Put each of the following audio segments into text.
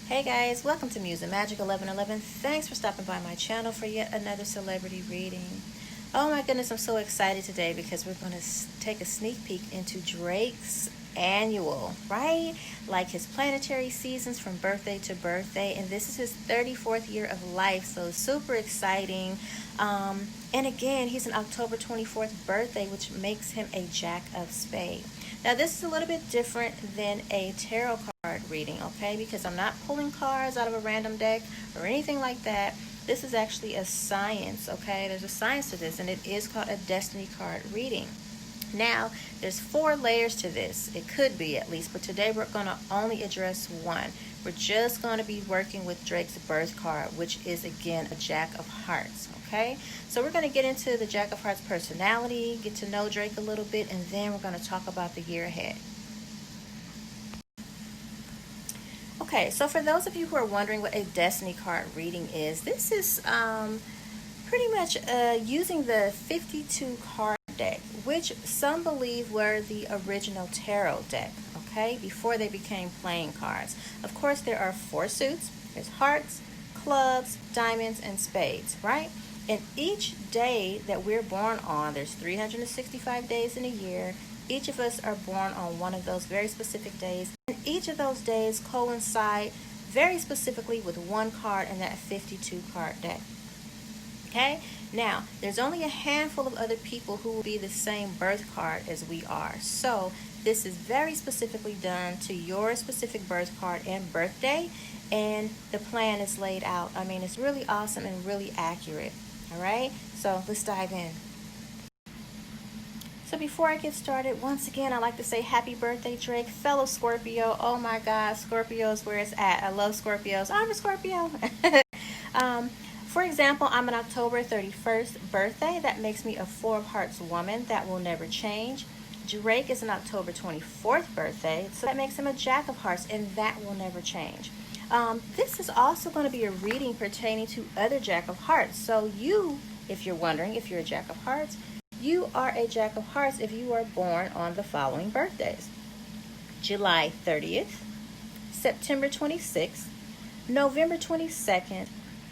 Hey guys, welcome to Musing Magic 1111. Thanks for stopping by my channel for yet another celebrity reading. Oh my goodness, I'm so excited today because we're going to take a sneak peek into Drake's annual, right? Like his planetary seasons from birthday to birthday, and this is his 34th year of life, so super exciting. And again, he's an October 24th birthday, which makes him a Jack of Spades. Now, this is a little bit different than a tarot card reading, okay? Because I'm not pulling cards out of a random deck or anything like that. This is actually a science, okay? There's a science to this, and it is called a destiny card reading. Now, there's 4 layers to this. It could be at least, but today we're going to only address one. We're just going to be working with Drake's birth card, which is, again, a Jack of Hearts, okay? So we're going to get into the Jack of Hearts personality, get to know Drake a little bit, and then we're going to talk about the year ahead. Okay, so for those of you who are wondering what a destiny card reading is, this is pretty much using the 52 card deck, which some believe were the original tarot deck, okay, before they became playing cards. Of course, there are 4 suits. There's hearts, clubs, diamonds, and spades, right? And each day that we're born on, there's 365 days in a year. Each of us are born on one of those very specific days, and each of those days coincide very specifically with one card in that 52 card deck. Okay, now there's only a handful of other people who will be the same birth card as we are. So this is very specifically done to your specific birth card and birthday, and the plan is laid out. I mean, it's really awesome and really accurate. All right, so let's dive in. So before I get started, once again, I'd like to say happy birthday, Drake, fellow Scorpio. Oh my God, Scorpio is where it's at. I love Scorpios. I'm a Scorpio. For example, I'm an October 31st birthday. That makes me a 4 of Hearts woman. That will never change. Drake is an October 24th birthday, so that makes him a Jack of Hearts, and that will never change. This is also going to be a reading pertaining to other Jack of Hearts. So you, if you're wondering if you're a Jack of Hearts, you are a Jack of Hearts if you are born on the following birthdays: July 30th, September 26th, November 22nd,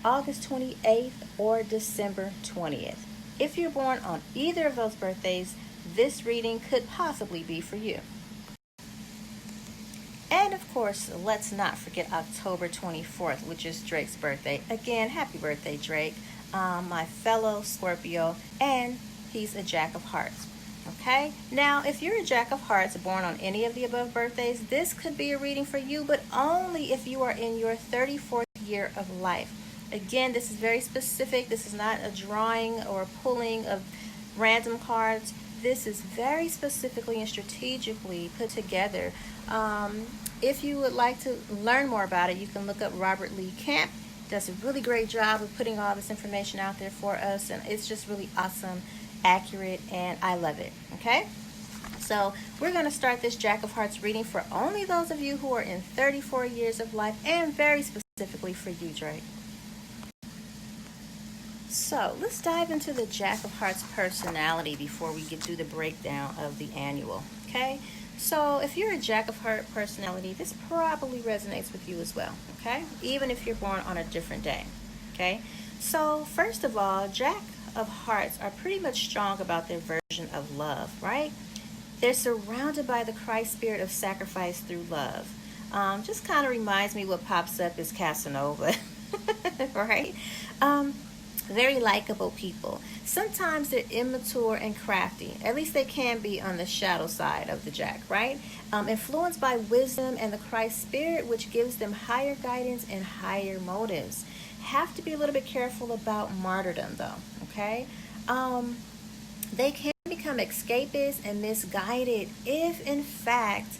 August 28th, or December 20th. If you're born on either of those birthdays, this reading could possibly be for you. And of course, let's not forget October 24th, which is Drake's birthday. Again, happy birthday, Drake, my fellow Scorpio, and he's a Jack of Hearts. Okay, now if you're a Jack of Hearts born on any of the above birthdays, this could be a reading for you, but only if you are in your 34th year of life. Again, this is very specific. This is not a drawing or pulling of random cards. This is very specifically and strategically put together. If you would like to learn more about it, you can look up Robert Lee Camp. Does a really great job of putting all this information out there for us, and it's just really awesome, accurate, and I love it. Okay, so we're going to start this Jack of Hearts reading for only those of you who are in 34 years of life, and very specifically for you, Drake. So let's dive into the Jack of Hearts personality before we get through the breakdown of the annual. Okay, so if you're a Jack of Hearts personality, this probably resonates with you as well. Okay, even if you're born on a different day. Okay, so first of all, Jack of Hearts are pretty much strong about their version of love, right? They're surrounded by the Christ spirit of sacrifice through love. Just kind of reminds me what pops up is Casanova, right? Very likable people. Sometimes they're immature and crafty. At least they can be on the shadow side of the Jack, right? Influenced by wisdom and the Christ spirit, which gives them higher guidance and higher motives. Have to be a little bit careful about martyrdom, though, okay? They can become escapist and misguided if, in fact,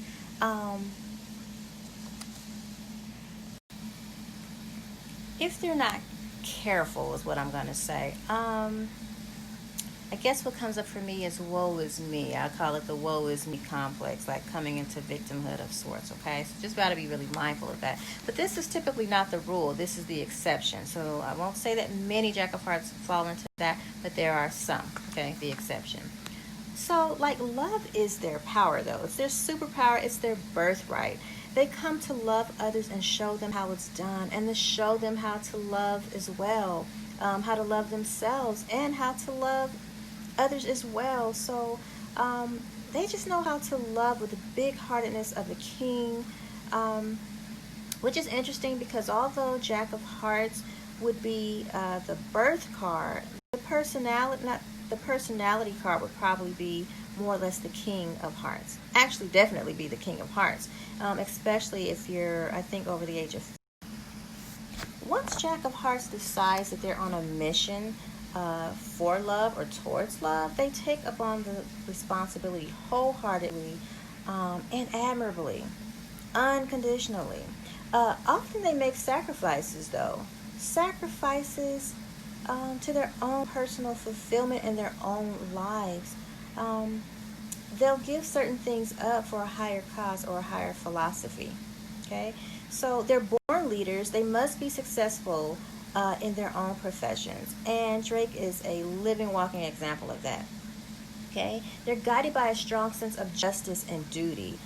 if they're not careful is what I'm going to say. I guess what comes up for me is woe is me. I call it the woe is me complex, like coming into victimhood of sorts, okay? So just got to be really mindful of that. But this is typically not the rule. This is the exception. So I won't say that many Jack of Hearts fall into that, but there are some, okay, the exception. So, like, love is their power, though. It's their superpower. It's their birthright. They come to love others and show them how it's done, and to show them how to love as well, how to love themselves and how to love others as well. So they just know how to love with the big heartedness of a king, which is interesting because although Jack of Hearts would be the birth card, the personality, not the personality card, would probably be more or less the King of Hearts. Actually, definitely be the King of Hearts, especially if you're, I think, over the age of. Once Jack of Hearts decides that they're on a mission for love or towards love, they take upon the responsibility wholeheartedly and admirably, unconditionally. Often they make sacrifices, though. Sacrifices to their own personal fulfillment in their own lives. They'll give certain things up for a higher cause or a higher philosophy. Okay? So they're born leaders. They must be successful in their own professions. And Drake is a living, walking example of that. Okay? They're guided by a strong sense of justice and duty.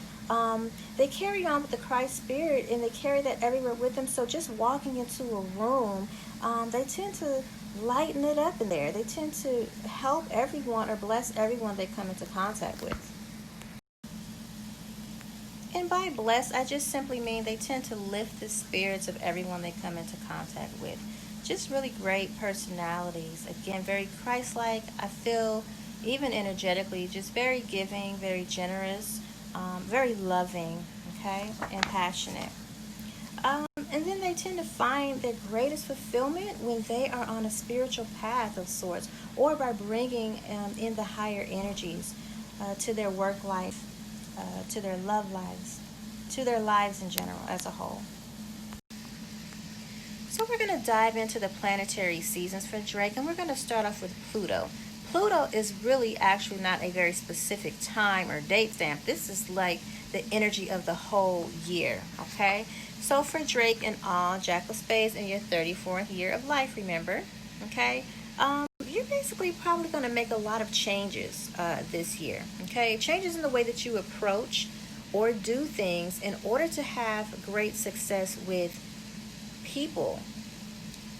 They carry on with the Christ spirit, and they carry that everywhere with them. So just walking into a room, they tend to lighten it up in there. They tend to help everyone or bless everyone they come into contact with. And by bless, I just simply mean they tend to lift the spirits of everyone they come into contact with. Just really great personalities. Again, very Christ-like. I feel, even energetically, just very giving, very generous, very loving, okay, and passionate. And then they tend to find their greatest fulfillment when they are on a spiritual path of sorts, or by bringing in the higher energies to their work life, to their love lives, to their lives in general as a whole. So we're going to dive into the planetary seasons for Drake, and we're going to start off with Pluto. Pluto is really actually not a very specific time or date stamp. This is like the energy of the whole year, okay? So for Drake and all, Jack of Spades in your 34th year of life, remember, okay? You're basically probably going to make a lot of changes this year, okay? Changes in the way that you approach or do things in order to have great success with people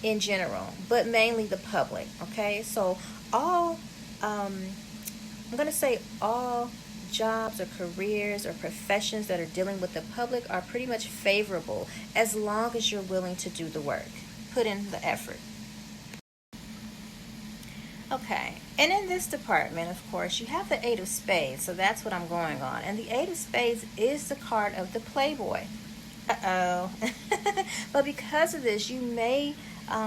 in general, but mainly the public, okay? So all, I'm going to say all jobs or careers or professions that are dealing with the public are pretty much favorable as long as you're willing to do the work, put in the effort. Okay, and in this department, of course, you have the Eight of Spades, so that's what I'm going on. And the Eight of Spades is the card of the playboy. Uh-oh. But because of this, you may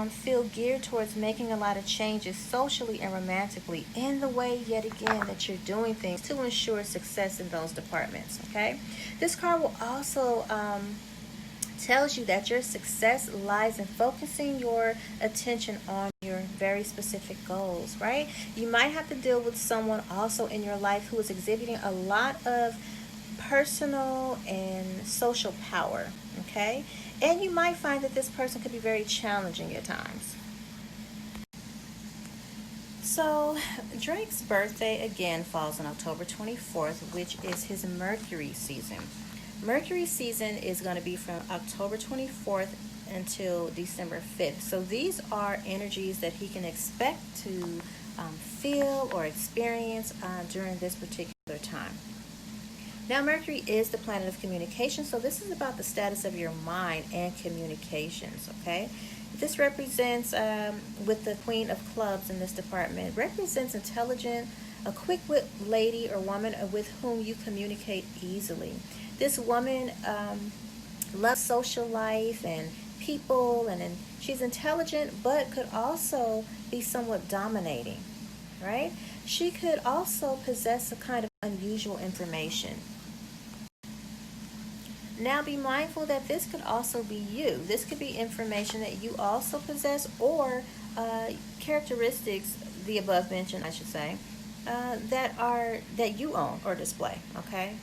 feel geared towards making a lot of changes socially and romantically in the way, yet again, that you're doing things to ensure success in those departments, okay? This card will also tells you that your success lies in focusing your attention on your very specific goals, right? You might have to deal with someone also in your life who is exhibiting a lot of personal and social power, okay? And you might find that this person could be very challenging at times. So Drake's birthday again falls on October 24th, which is his Mercury season. Mercury season is going to be from October 24th until December 5th. So these are energies that he can expect to feel or experience during this particular time. Now, Mercury is the planet of communication, so this is about the status of your mind and communications, okay? This represents, with the Queen of Clubs in this department, represents intelligent, a quick-wit lady or woman with whom you communicate easily. This woman loves social life and people, and she's intelligent, but could also be somewhat dominating, right? She could also possess a kind of unusual information. Now be mindful that this could also be you. This could be information that you also possess, or characteristics, the above mentioned, I should say, that you own or display, okay?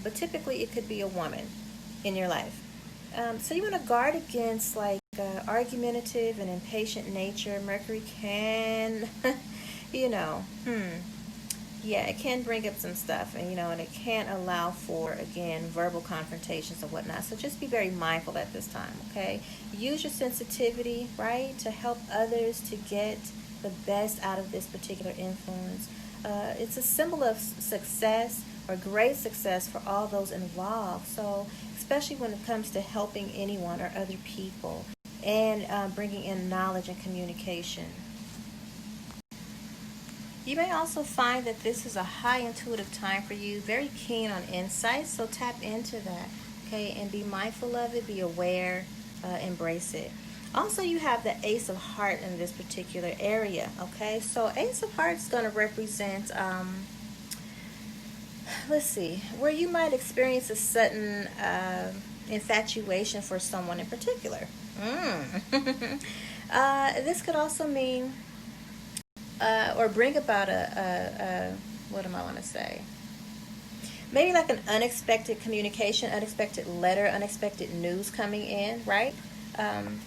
But typically it could be a woman in your life. So you want to guard against like argumentative and impatient nature. Mercury can, Yeah, it can bring up some stuff, and and it can allow for, again, verbal confrontations and whatnot. So just be very mindful at this time, okay? Use your sensitivity, right, to help others to get the best out of this particular influence. It's a symbol of success, or great success, for all those involved. So especially when it comes to helping anyone or other people, and bringing in knowledge and communication. You may also find that this is a high intuitive time for you, very keen on insight, so tap into that, okay, and be mindful of it, be aware, embrace it. Also, you have the Ace of Heart in this particular area, okay? So Ace of Heart is going to represent, let's see, where you might experience a sudden infatuation for someone in particular. This could also mean or bring about a what am I want to say? Maybe like an unexpected communication, unexpected letter, unexpected news coming in, right? Um,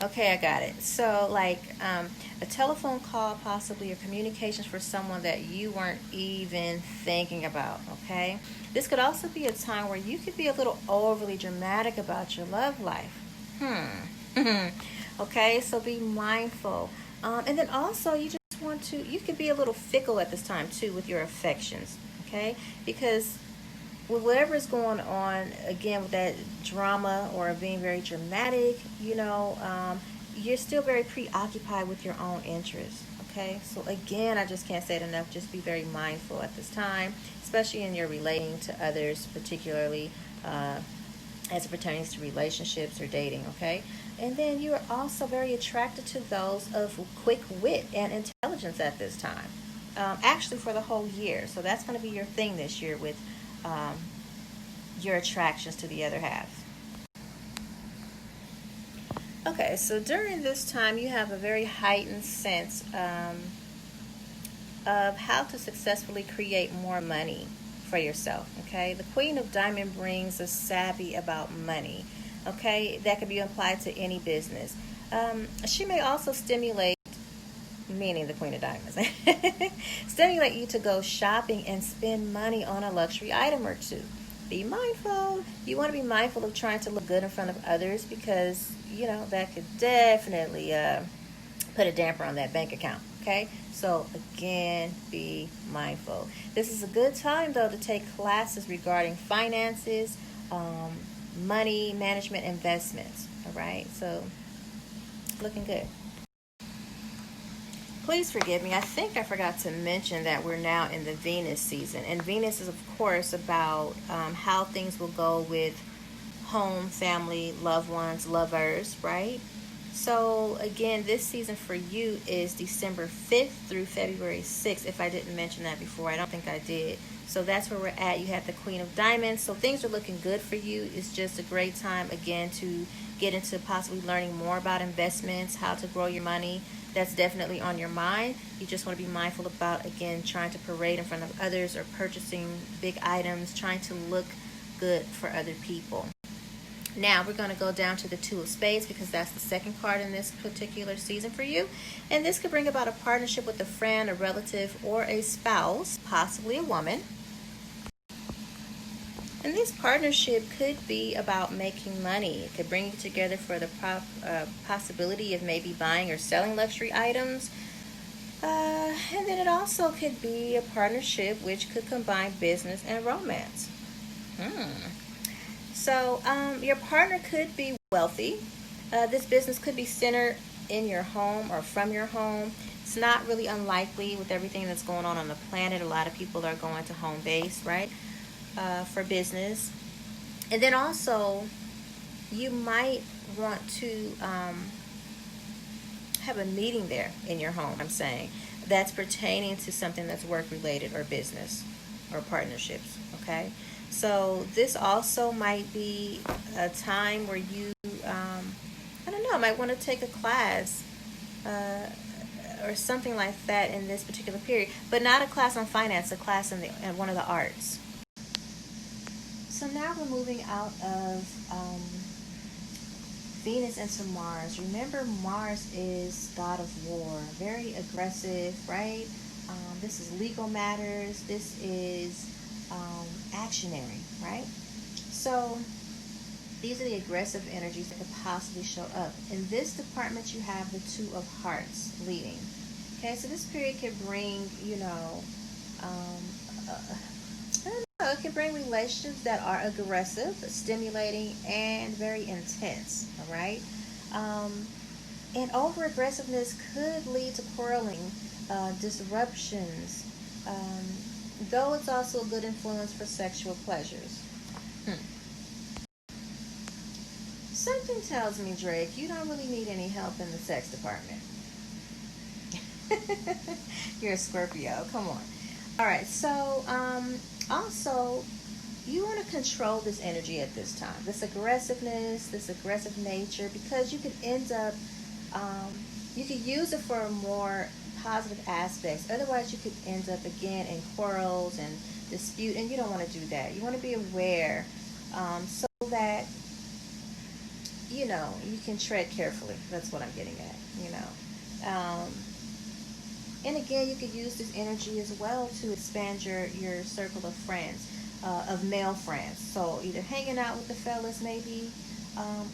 okay, I got it. So like a telephone call, possibly, or communications for someone that you weren't even thinking about, okay? This could also be a time where you could be a little overly dramatic about your love life. Okay, so be mindful. And then also, you could be a little fickle at this time too with your affections, okay? Because with whatever is going on, again, with that drama or being very dramatic, you're still very preoccupied with your own interests, okay? So again, I just can't say it enough. Just be very mindful at this time, especially in your relating to others, particularly as it pertains to relationships or dating, okay? And then you are also very attracted to those of quick wit and intelligence at this time. Actually, for the whole year. So that's going to be your thing this year with um, your attractions to the other half. Okay, so during this time, you have a very heightened sense of how to successfully create more money for yourself. Okay, the Queen of Diamond brings a savvy about money. Okay, that can be applied to any business. She may also stimulate, meaning the Queen of Diamonds, stimulate you to go shopping and spend money on a luxury item or two. Be mindful. You want to be mindful of trying to look good in front of others, because that could definitely put a damper on that bank account. Okay, so again, be mindful. This is a good time though to take classes regarding finances, money management, investments. All right, so looking good. Please forgive me. I think I forgot to mention that we're now in the Venus season. And Venus is, of course, about how things will go with home, family, loved ones, lovers, right? So, again, this season for you is December 5th through February 6th, if I didn't mention that before. I don't think I did. So that's where we're at. You have the Queen of Diamonds. So things are looking good for you. It's just a great time, again, to get into possibly learning more about investments, how to grow your money. That's definitely on your mind. You just want to be mindful about, again, trying to parade in front of others or purchasing big items, trying to look good for other people. Now we're going to go down to the Two of Spades, because that's the second card in this particular season for you. And this could bring about a partnership with a friend, a relative, or a spouse, possibly a woman. And this partnership could be about making money. It could bring you together for the possibility of maybe buying or selling luxury items. And then it also could be a partnership which could combine business and romance. So your partner could be wealthy. This business could be centered in your home or from your home. It's not really unlikely with everything that's going on the planet. A lot of people are going to home base, right, for business. And then also, you might want to have a meeting there in your home, I'm saying, that's pertaining to something that's work related or business or partnerships, okay? So this also might be a time where you, I don't know, might want to take a class or something like that in this particular period, but not a class on finance, a class in one of the arts. So now we're moving out of Venus into Mars. Remember, Mars is god of war, very aggressive, right? This is legal matters. This is actionary, right? So these are the aggressive energies that could possibly show up. In this department, you have the Two of Hearts leading. Okay, so this period could bring, um, I don't know, it can bring relationships that are aggressive, stimulating, and very intense. All right, and over aggressiveness could lead to quarreling, disruptions. Um, though it's also a good influence for sexual pleasures. Hmm. Something tells me, Drake, you don't really need any help in the sex department. You're a Scorpio. Come on. All right. So, also, you want to control this energy at this time, this aggressiveness, this aggressive nature, because you could end up, um, you could use it for more positive aspects. Otherwise, you could end up again in quarrels and dispute, and you don't want to do that. You want to be aware, so that you can tread carefully. That's what I'm getting at. And again, you could use this energy as well to expand your circle of friends, of male friends. So either hanging out with the fellas maybe,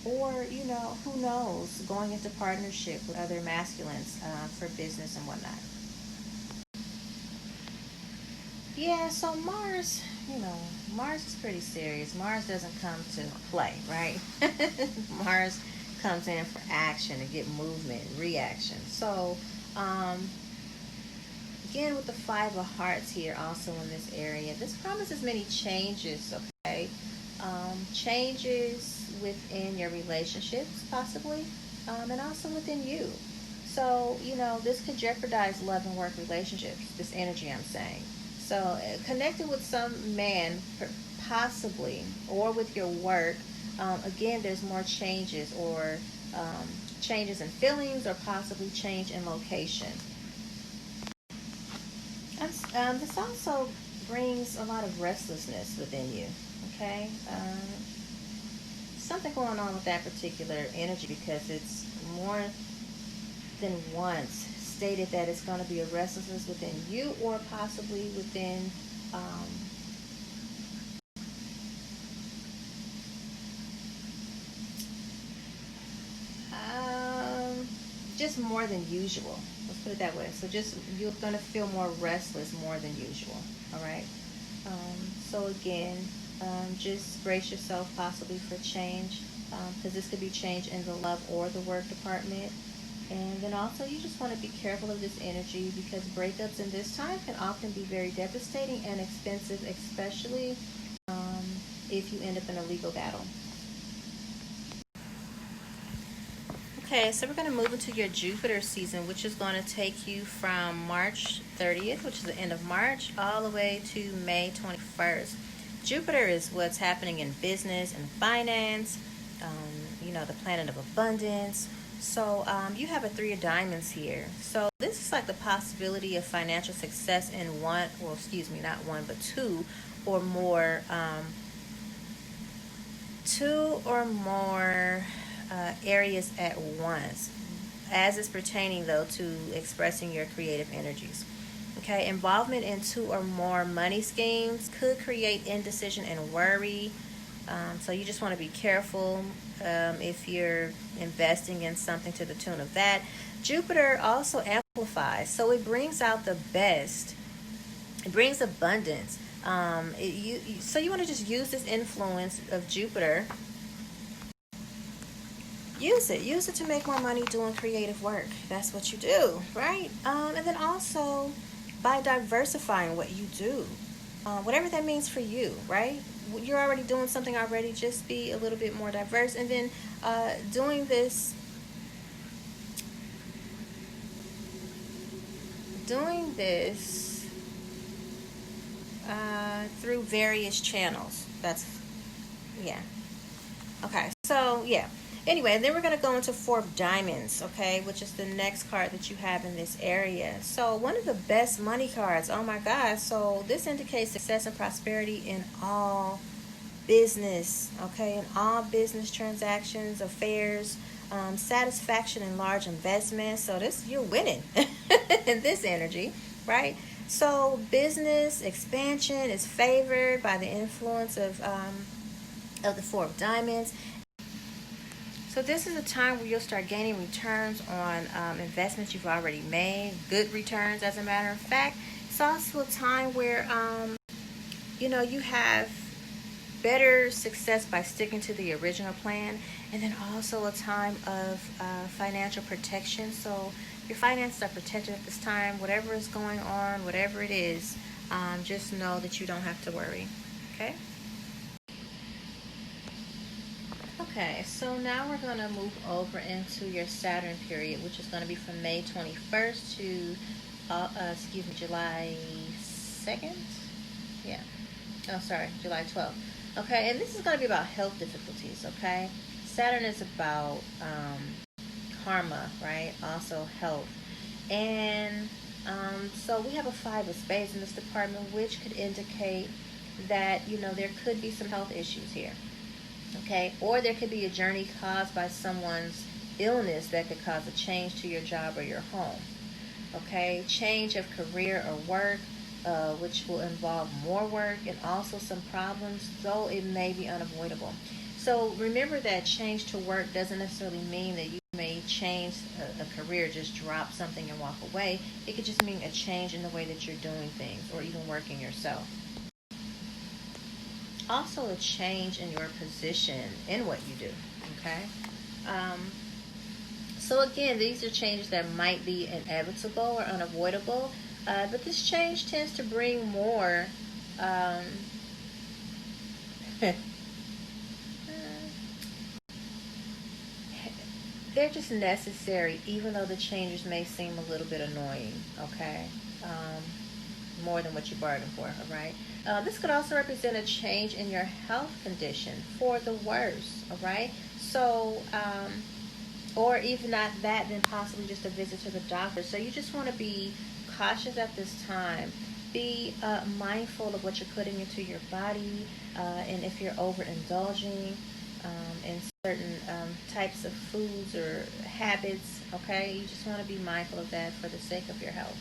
or, who knows, going into partnership with other masculines for business and whatnot. Yeah, so Mars, Mars is pretty serious. Mars doesn't come to play, right? Mars comes in for action to get movement, reaction. So, again, with the Five of Hearts here also in this area, this promises many changes, okay? Changes within your relationships, possibly, and also within you. So, this could jeopardize love and work relationships, this energy I'm saying. So, connected with some man, possibly, or with your work, again, there's more changes, or changes in feelings, or possibly change in location. This also brings a lot of restlessness within you, okay? Something going on with that particular energy, because it's more than once stated that it's going to be a restlessness within you, or possibly within um, just more than usual. Let's put it that way. So just you're going to feel more restless more than usual. All right. So again, just brace yourself possibly for change, because this could be change in the love or the work department. And then also, you just want to be careful of this energy, because breakups in this time can often be very devastating and expensive, especially if you end up in a legal battle. Okay, so we're going to move into your Jupiter season, which is going to take you from March 30th, which is the end of March, all the way to May 21st. Jupiter is what's happening in business and finance, the planet of abundance. So you have a Three of Diamonds here. So this is like the possibility of financial success in one, well, excuse me, not one, but two or more areas at once, as is pertaining though to expressing your creative energies. Okay, involvement in two or more money schemes could create indecision and worry. So you just want to be careful if you're investing in something to the tune of that. Jupiter also amplifies, so it brings out the best. It brings abundance. So you want to just use this influence of Jupiter. Use it to make more money doing creative work. That's what you do, right? And then also by diversifying what you do, whatever that means for you, right? You're already doing something already. Just be a little bit more diverse, and then doing this through various channels. That's yeah. Okay, so yeah. Anyway, then we're going to go into Four of Diamonds, okay, which is the next card that you have in this area. So one of the best money cards. Oh my God. So this indicates success and prosperity in all business, okay, in all business transactions, affairs, satisfaction in large investments. So this, you're winning in this energy, right? So business expansion is favored by the influence of the Four of Diamonds. So this is a time where you'll start gaining returns on investments you've already made, good returns as a matter of fact. It's also a time where, you have better success by sticking to the original plan, and then also a time of financial protection. So your finances are protected at this time. Whatever is going on, whatever it is, just know that you don't have to worry. Okay? Okay, so now we're going to move over into your Saturn period, which is going to be from May 21st to, July 2nd? Yeah. Oh, sorry, July 12th. Okay, and this is going to be about health difficulties, okay? Saturn is about karma, right? Also health. And so we have a Five of Spades in this department, which could indicate that, there could be some health issues here. Okay, or there could be a journey caused by someone's illness that could cause a change to your job or your home. Okay, change of career or work, which will involve more work and also some problems, though it may be unavoidable. So remember that change to work doesn't necessarily mean that you may change a career, just drop something and walk away. It could just mean a change in the way that you're doing things or even working yourself. Also a change in your position in what you do. Okay. So again, these are changes that might be inevitable or unavoidable, but this change tends to bring more. They're just necessary, even though the changes may seem a little bit annoying. Okay. More than what you bargained for, all right? This could also represent a change in your health condition for the worse, all right? So, or even not that, then possibly just a visit to the doctor. So you just want to be cautious at this time. Be mindful of what you're putting into your body, and if you're overindulging in certain types of foods or habits, okay? You just want to be mindful of that for the sake of your health.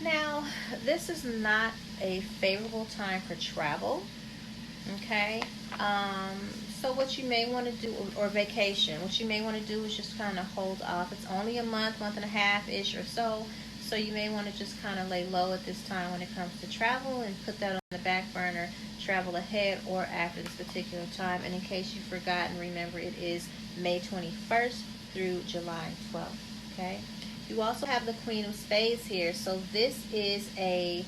Now, this is not a favorable time for travel, okay? So what you may want to do, or vacation, what you may want to do is just kind of hold off. It's only a month and a half-ish or so, so you may want to just kind of lay low at this time when it comes to travel and put that on the back burner, travel ahead or after this particular time. And in case you've forgotten, remember it is May 21st through July 12th, okay? You also have the Queen of Spades here, so this is a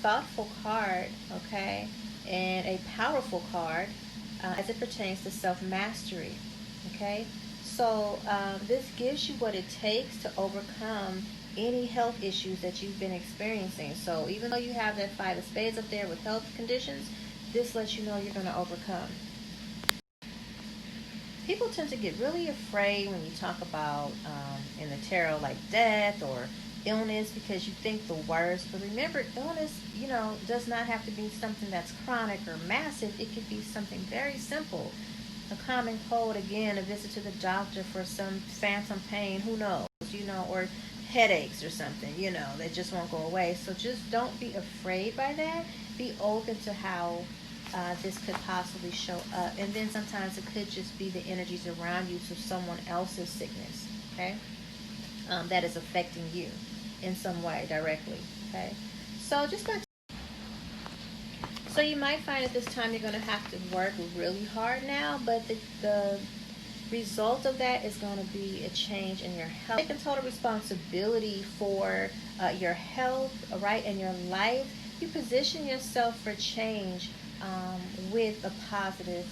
thoughtful card, okay, and a powerful card as it pertains to self-mastery, okay? So this gives you what it takes to overcome any health issues that you've been experiencing. So even though you have that Five of Spades up there with health conditions, this lets you know you're going to overcome. People tend to get really afraid when you talk about in the tarot like death or illness because you think the worst. But remember, illness, does not have to be something that's chronic or massive. It could be something very simple. A common cold, again, a visit to the doctor for some phantom pain, who knows, or headaches or something, that just won't go away. So just don't be afraid by that. Be open to how this could possibly show up. And then sometimes it could just be the energies around you to someone else's sickness, okay, that is affecting you in some way directly, okay? So so you might find at this time you're going to have to work really hard now, but the result of that is going to be a change in your health. Taking total responsibility for your health, right, and your life. You position yourself for change with a positive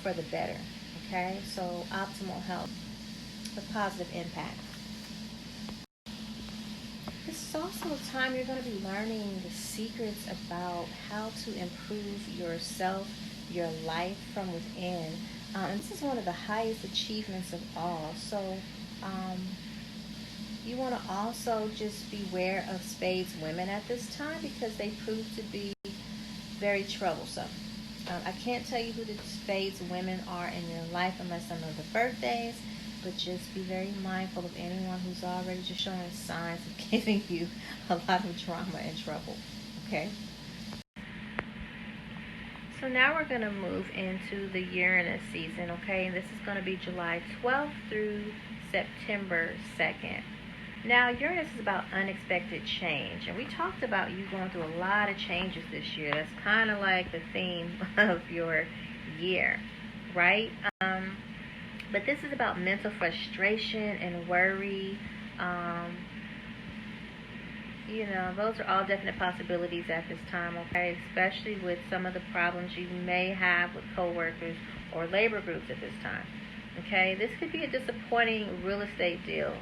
for the better, okay? So optimal health, a positive impact. This is also a time you're going to be learning the secrets about how to improve yourself, your life from within. And this is one of the highest achievements of all. So You want to also just beware of Spades women at this time because they prove to be very troublesome. I can't tell you who the Spades women are in your life unless I know the birthdays, but just be very mindful of anyone who's already just showing signs of giving you a lot of drama and trouble. Okay? So now we're going to move into the Uranus season, okay? And this is going to be July 12th through September 2nd. Now, Uranus is about unexpected change, and we talked about you going through a lot of changes this year. That's kind of like the theme of your year, right? But this is about mental frustration and worry. Those are all definite possibilities at this time, okay? Especially with some of the problems you may have with coworkers or labor groups at this time. Okay, this could be a disappointing real estate deal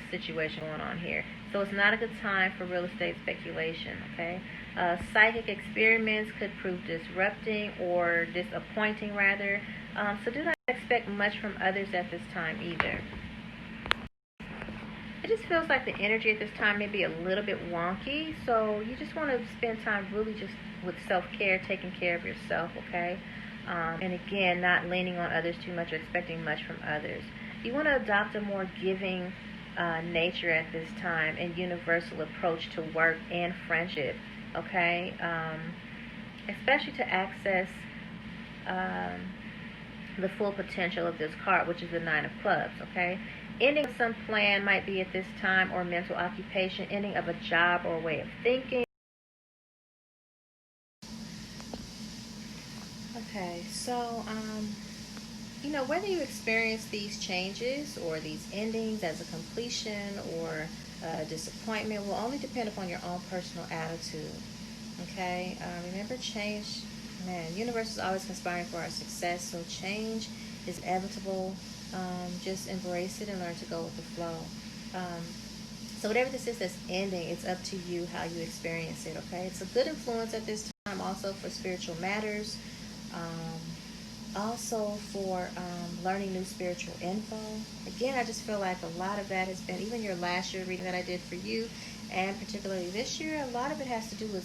situation going on here. So it's not a good time for real estate speculation, okay? Psychic experiments could prove disrupting or disappointing, rather. So do not expect much from others at this time either. It just feels like the energy at this time may be a little bit wonky. So you just want to spend time really just with self-care, taking care of yourself, okay? And again, not leaning on others too much or expecting much from others. You want to adopt a more giving nature at this time and universal approach to work and friendship, okay? Especially to access the full potential of this card, which is the Nine of Clubs, okay? Ending of some plan might be at this time, or mental occupation, ending of a job or way of thinking. Okay, so, whether you experience these changes or these endings as a completion or disappointment will only depend upon your own personal attitude. Okay, remember, change, man, universe is always conspiring for our success, so change is inevitable. Just embrace it and learn to go with the flow. So whatever this is that's ending, it's up to you how you experience it, okay? It's a good influence at this time also for spiritual matters. Also for learning new spiritual info. Again, I just feel like a lot of that has been, even your last year reading that I did for you, and particularly this year, a lot of it has to do with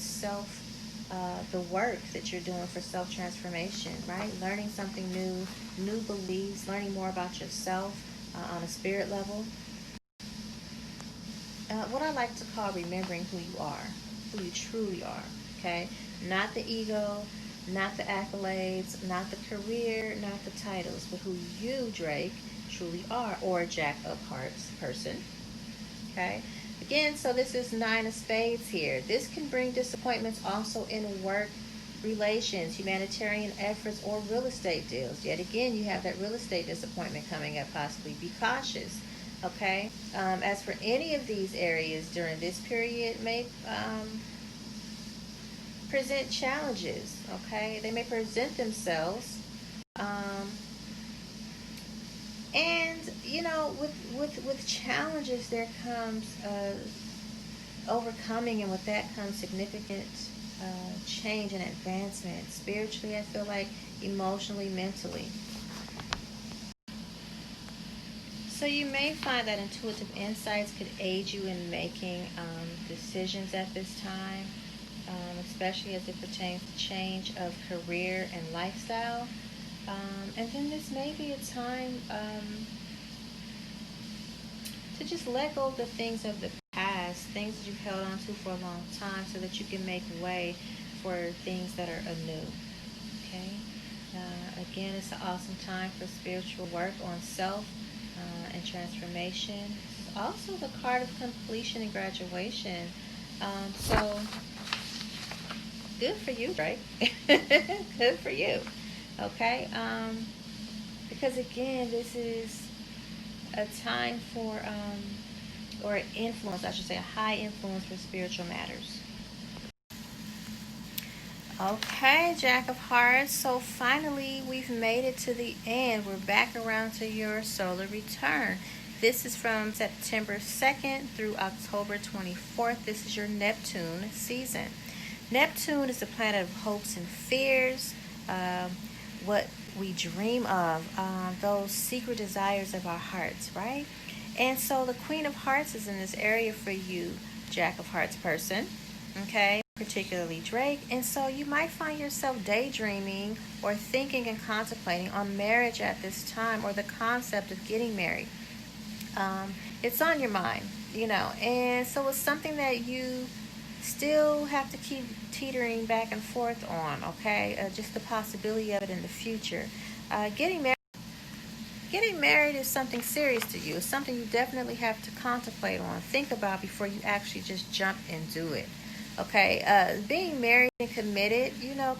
the work that you're doing for self-transformation, right? Learning something new beliefs, learning more about yourself on a spirit level. What I like to call remembering who you are, who you truly are, okay? Not the ego, not the accolades, not the career, not the titles, but who you, Drake, truly are, or Jack of Hearts person, okay? Again, so this is Nine of Spades here. This can bring disappointments also in work relations, humanitarian efforts, or real estate deals. Yet again, you have that real estate disappointment coming up possibly. Be cautious, okay? As for any of these areas during this period, may present challenges, okay? They may present themselves. And with challenges there comes overcoming, and with that comes significant change and advancement spiritually, I feel like, emotionally, mentally. So you may find that intuitive insights could aid you in making decisions at this time, especially as it pertains to change of career and lifestyle. And then this may be a time to just let go of the things of the past, things that you've held on to for a long time, so that you can make way for things that are anew. Okay? Again, it's an awesome time for spiritual work on self and transformation. It's also the card of completion and graduation. So, good for you, right? Good for you. Okay? Because again, this is a time for, or an influence, I should say, a high influence for spiritual matters. Okay, Jack of Hearts. So finally, we've made it to the end. We're back around to your solar return. This is from September 2nd through October 24th. This is your Neptune season. Neptune is the planet of hopes and fears, what we dream of, those secret desires of our hearts, right? And so the Queen of Hearts is in this area for you, Jack of Hearts person, okay? Particularly Drake. And so you might find yourself daydreaming or thinking and contemplating on marriage at this time, or the concept of getting married. It's on your mind, and so it's something that you still have to keep teetering back and forth on, okay? Just the possibility of it in the future. Getting married is something serious to you. It's something you definitely have to contemplate on, think about before you actually just jump and do it. Okay, being married and committed,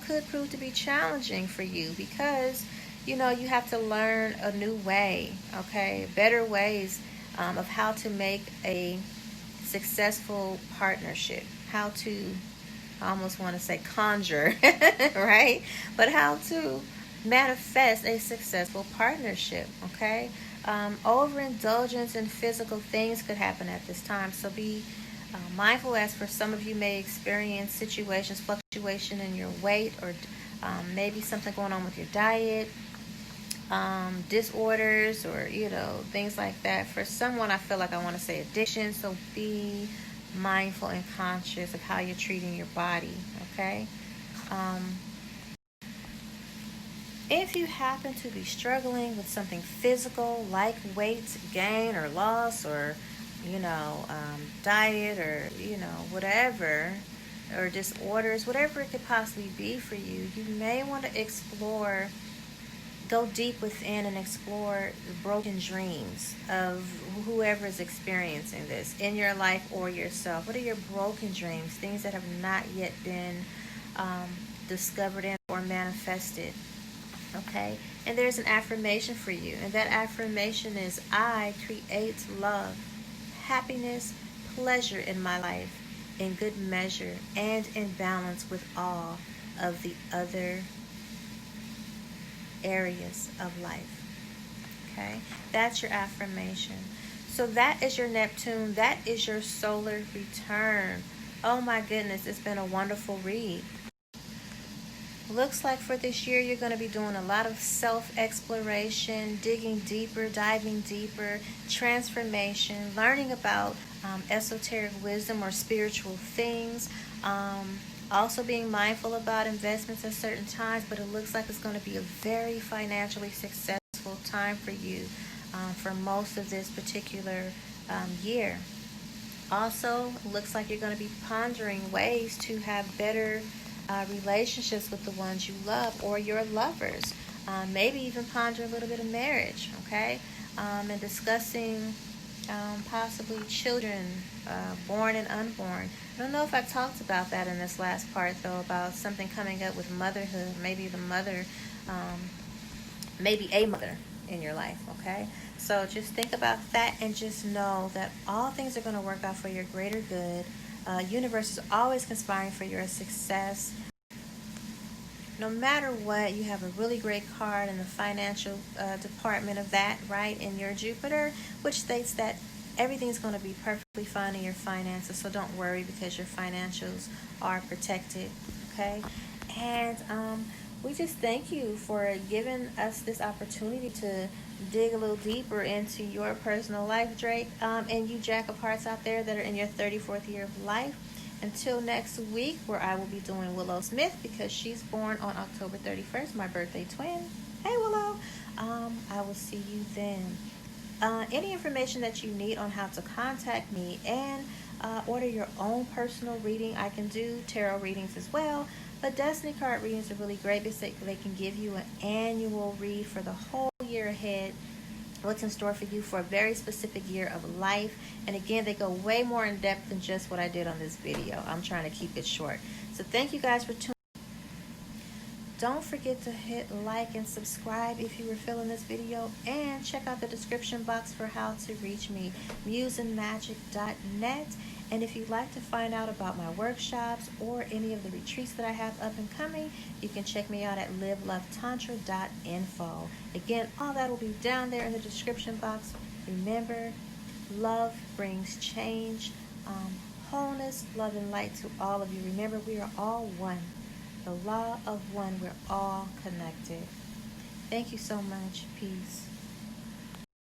could prove to be challenging for you because, you have to learn a new way, okay, better ways of how to make a successful partnership, how to, I almost want to say conjure, right? But how to manifest a successful partnership, okay? Overindulgence in physical things could happen at this time, so be mindful, as for some of you may experience situations, fluctuation in your weight, or maybe something going on with your diet, disorders, or things like that. For someone, I feel like I want to say addiction, so be mindful and conscious of how you're treating your body, okay? If you happen to be struggling with something physical like weight gain or loss, or diet, or whatever, or disorders, whatever it could possibly be for you, you may want to go deep within and explore the broken dreams of whoever is experiencing this in your life or yourself. What are your broken dreams, things that have not yet been discovered or manifested? Okay, and there's an affirmation for you, and that affirmation is: I create love, happiness, pleasure in my life, in good measure and in balance with all of the other areas of life. Okay, that's your affirmation. So that is your Neptune. That is your solar return. Oh my goodness, it's been a wonderful read. Looks like for this year you're going to be doing a lot of self-exploration, digging deeper, diving deeper, transformation, learning about esoteric wisdom or spiritual things. Also being mindful about investments at certain times, but it looks like it's going to be a very financially successful time for you for most of this particular year. Also, looks like you're going to be pondering ways to have better relationships with the ones you love or your lovers. Maybe even ponder a little bit of marriage, okay? And discussing possibly children, born and unborn. I don't know if I talked about that in this last part, though, about something coming up with motherhood, maybe the mother, maybe a mother in your life, okay? So just think about that and just know that all things are going to work out for your greater good. Universe is always conspiring for your success. No matter what, you have a really great card in the financial department of that, right, in your Jupiter, which states that everything's going to be perfectly fine in your finances, so don't worry because your financials are protected, okay? And we just thank you for giving us this opportunity to dig a little deeper into your personal life, Drake, and you Jack of Hearts out there that are in your 34th year of life. Until next week, where I will be doing Willow Smith because she's born on October 31st, my birthday twin. Hey, Willow. I will see you then. Any information that you need on how to contact me and order your own personal reading, I can do tarot readings as well. But Destiny card readings are really great because they can give you an annual read for the whole year ahead, what's in store for you for a very specific year of life. And again, they go way more in depth than just what I did on this video. I'm trying to keep it short. So thank you guys for tuning in. Don't forget to hit like and subscribe if you were feeling this video, and check out the description box for how to reach me, musingmagic.net. And if you'd like to find out about my workshops or any of the retreats that I have up and coming, you can check me out at livelovetantra.info. Again, all that will be down there in the description box. Remember, love brings change, wholeness, love, and light to all of you. Remember, we are all one. The law of one, we're all connected. Thank you so much. Peace.